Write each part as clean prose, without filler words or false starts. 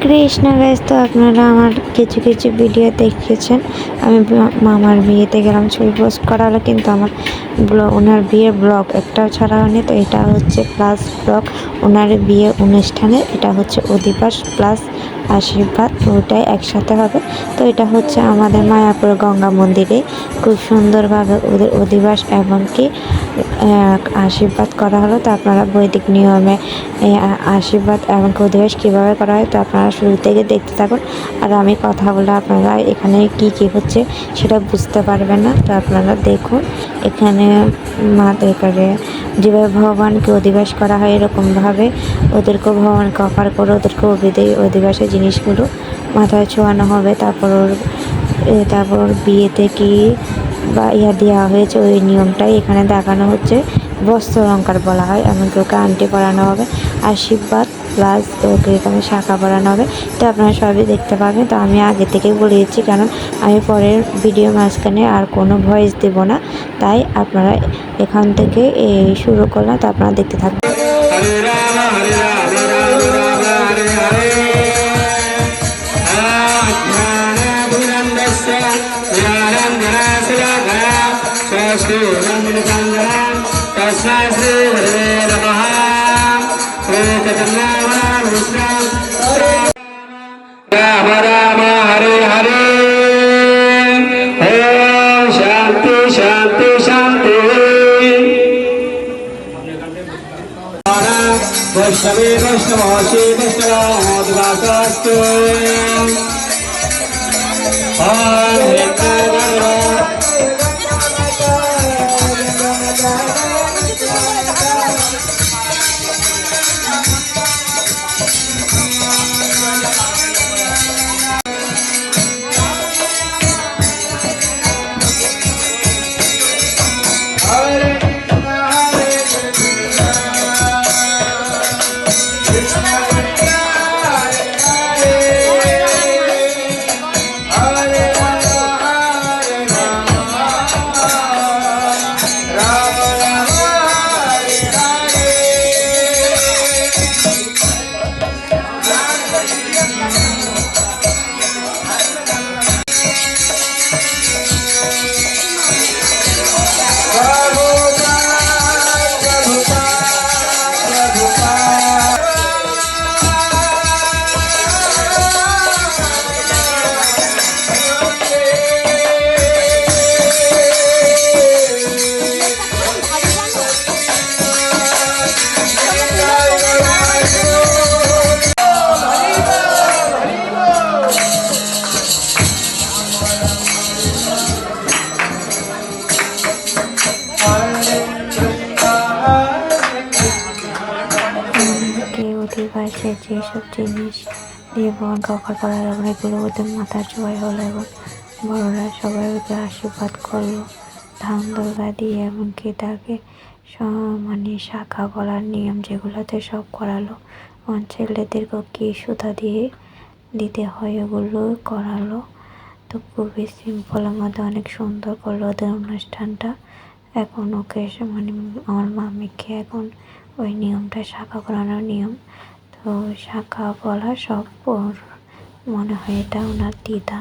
Krishna guys, তো আপনারা আমার কিছু কিছু ভিডিও দেখেছেন। আমি মামার বিয়েতে গেলাম, ছবি পোস্ট করা হলো, কিন্তু আমার ওনার বিয়ের ব্লগ একটাও ছাড়া হয়নি। তো এটা হচ্ছে প্লাস ব্লগ ওনার বিয়ে অনুষ্ঠানের, এটা হচ্ছে অধিবাস প্লাস আশীর্বাদ, ওটাই একসাথে হবে। তো এটা হচ্ছে আমাদের মায়াপুর গঙ্গা মন্দিরে খুব সুন্দরভাবে ওদের অধিবাস এবং কি আশীর্বাদ করা হলো। তো আপনারা বৈদিক নিয়মে আশীর্বাদ এবং অধিবাস কীভাবে করা হয় তো আপনারা শুরু থেকে দেখতে থাকুন। আর আমি কথা বলে আপনারা এখানে কি কি হচ্ছে সেটা বুঝতে পারবেন না। তো আপনারা দেখুন, এখানে করে যেভাবে ভগবানকে অধিবাস করা হয় এরকমভাবে ওদেরকেও ভগবানকে অফার করে ওদেরকে অধিবাসের জিনিসগুলো মাথায় ছোঁয়ানো হবে। তারপর বিয়েতে কি বা দেওয়া হয়েছে ওই নিয়মটাই এখানে দেখানো হচ্ছে। বস্ত্র অলঙ্কার বলা হয়, এমনকি ওকে আংটি পরানো হবে, আশীর্বাদ প্লাস ওকে এখানে শাখা পরানো হবে। তো আপনারা সবই দেখতে পাবেন। তো আমি আগে থেকেই বলে দিচ্ছি, কারণ আমি পরের ভিডিও মাঝখানে আর কোনো ভয়েস দেব না, তাই আপনারা এখান থেকে শুরু করলাম। তো আপনারা দেখতে থাকবেন। राम राम हरे हरे ओम शांति शांति शांति। वैष्णवे वैष्णवासी वैष्णवास्तु অধিবাসে যেসব জিনিস দিয়ে ভগবানকে অফার করা হলো এগুলো ওদের মাথার চোয়াই হলো, এবং বড়রা সবাই ওদের আশীর্বাদ করলো ধান দোলগা দিয়ে, এমনকি তাকে মানে শাখা বলার নিয়ম যেগুলোতে সব করালো। আমার ছেলেদেরকেও কি সুতা দিয়ে দিতে হয় ওগুলো করালো। তো খুবই সিম্পলের মধ্যে অনেক সুন্দর করলো ওদের অনুষ্ঠানটা। এখন ওকে মানে আমার মামিকে এখন ওই নিয়মটা শাখা পরানোর নিয়ম। তো শাখা বলা সব মনে হয় এটা ওনার দিদা,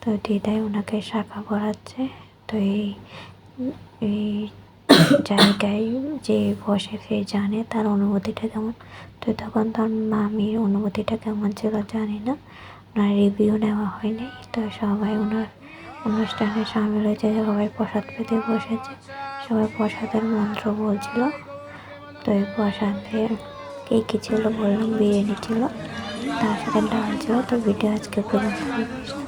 তো দিদাই ওনাকে শাখা পরাচ্ছে। তো এই জায়গায় যে বসে সে জানে তার অনুভূতিটা কেমন। তো তখন তার মামির অনুভূতিটা কেমন ছিল জানি না, ওনার রিভিউ নেওয়া হয়নি। তো সবাই ওনার অনুষ্ঠানে সামিল হয়েছে, সবাই প্রসাদ পেতে বসেছে, সবাই প্রসাদের মন্ত্র বলছিল। তো এই প্রসাদে কী ছিল বললাম, বিরিয়ানি ছিল, তার সাথে ডাল ছিল। তো ভিডিও আজকে পর্যন্ত।